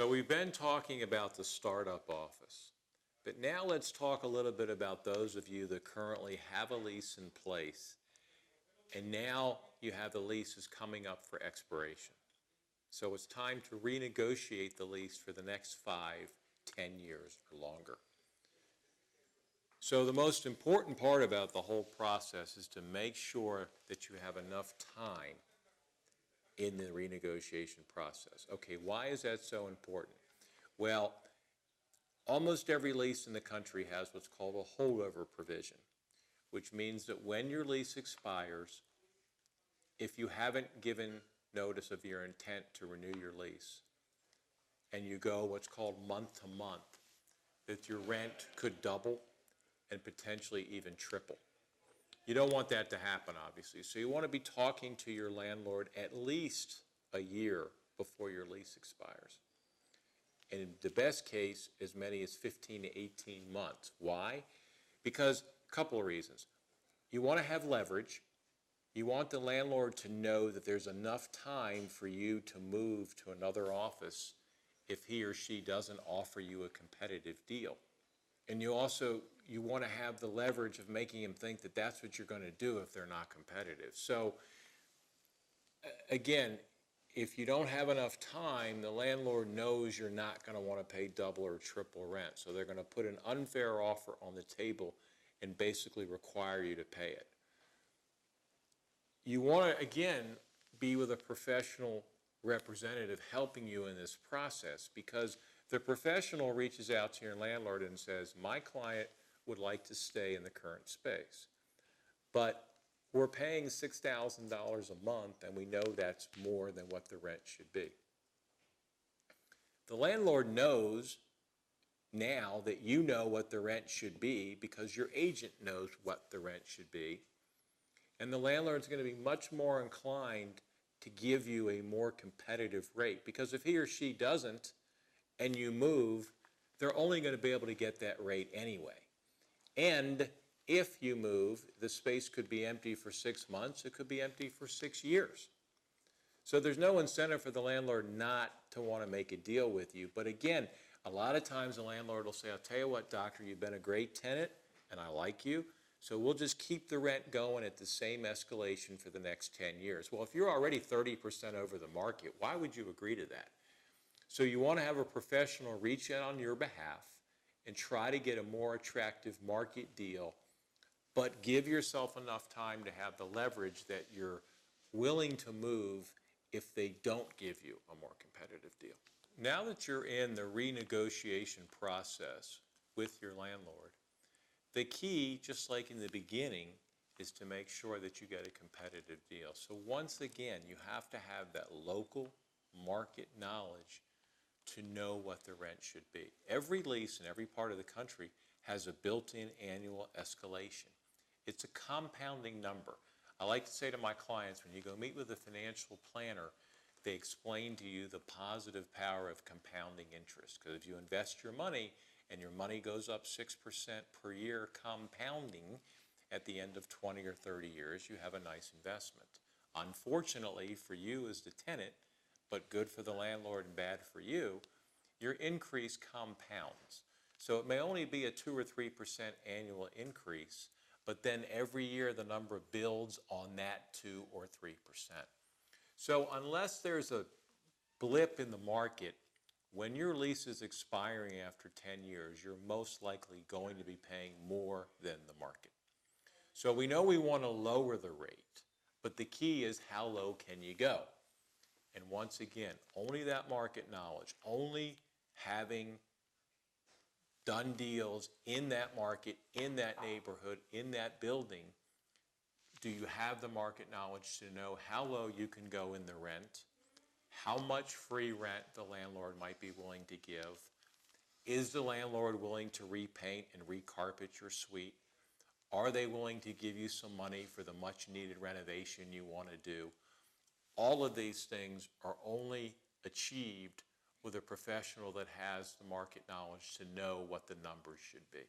So we've been talking about the startup office, but now let's talk a little bit about those of you that currently have a lease in place, and now you have the leases coming up for expiration. So it's time to renegotiate the lease for the next 5, 10 years or longer. So the most important part about the whole process is to make sure that you have enough time in the renegotiation process. Okay, why is that so important? Well, almost every lease in the country has what's called a holdover provision, which means that when your lease expires, if you haven't given notice of your intent to renew your lease, and you go what's called month to month, that your rent could double and potentially even triple. You don't want that to happen, obviously. So you want to be talking to your landlord at least a year before your lease expires. And in the best case, as many as 15 to 18 months. Why? Because a couple of reasons. You want to have leverage. You want the landlord to know that there's enough time for you to move to another office if he or she doesn't offer you a competitive deal. And you want to have the leverage of making him think that that's what you're going to do if they're not competitive. So again, if you don't have enough time, the landlord knows you're not going to want to pay double or triple rent. So they're going to put an unfair offer on the table and basically require you to pay it. You want to, again, be with a professional representative helping you in this process, because the professional reaches out to your landlord and says, my client would like to stay in the current space, but we're paying $6,000 a month and we know that's more than what the rent should be. The landlord knows now that you know what the rent should be because your agent knows what the rent should be, and the landlord's going to be much more inclined to give you a more competitive rate, because if he or she doesn't and you move, they're only going to be able to get that rate anyway. And if you move, the space could be empty for 6 months, it could be empty for 6 years. So there's no incentive for the landlord not to want to make a deal with you. But again, a lot of times the landlord will say, I'll tell you what, doctor, you've been a great tenant and I like you, so we'll just keep the rent going at the same escalation for the next 10 years. Well, if you're already 30% over the market, why would you agree to that? So you want to have a professional reach out on your behalf and try to get a more attractive market deal, but give yourself enough time to have the leverage that you're willing to move if they don't give you a more competitive deal. Now that you're in the renegotiation process with your landlord, the key, just like in the beginning, is to make sure that you get a competitive deal. So once again, you have to have that local market knowledge to know what the rent should be. Every lease in every part of the country has a built-in annual escalation. It's a compounding number. I like to say to my clients, when you go meet with a financial planner, they explain to you the positive power of compounding interest. Because if you invest your money and your money goes up 6% per year compounding, at the end of 20 or 30 years, you have a nice investment. Unfortunately for you as the tenant, but good for the landlord and bad for you, your increase compounds. So it may only be a 2 or 3% annual increase, but then every year the number builds on that 2 or 3%. So unless there's a blip in the market, when your lease is expiring after 10 years, you're most likely going to be paying more than the market. So we know we want to lower the rate, but the key is how low can you go? And once again, only that market knowledge, only having done deals in that market, in that neighborhood, in that building, do you have the market knowledge to know how low you can go in the rent, how much free rent the landlord might be willing to give, is the landlord willing to repaint and recarpet your suite, are they willing to give you some money for the much needed renovation you want to do? All of these things are only achieved with a professional that has the market knowledge to know what the numbers should be.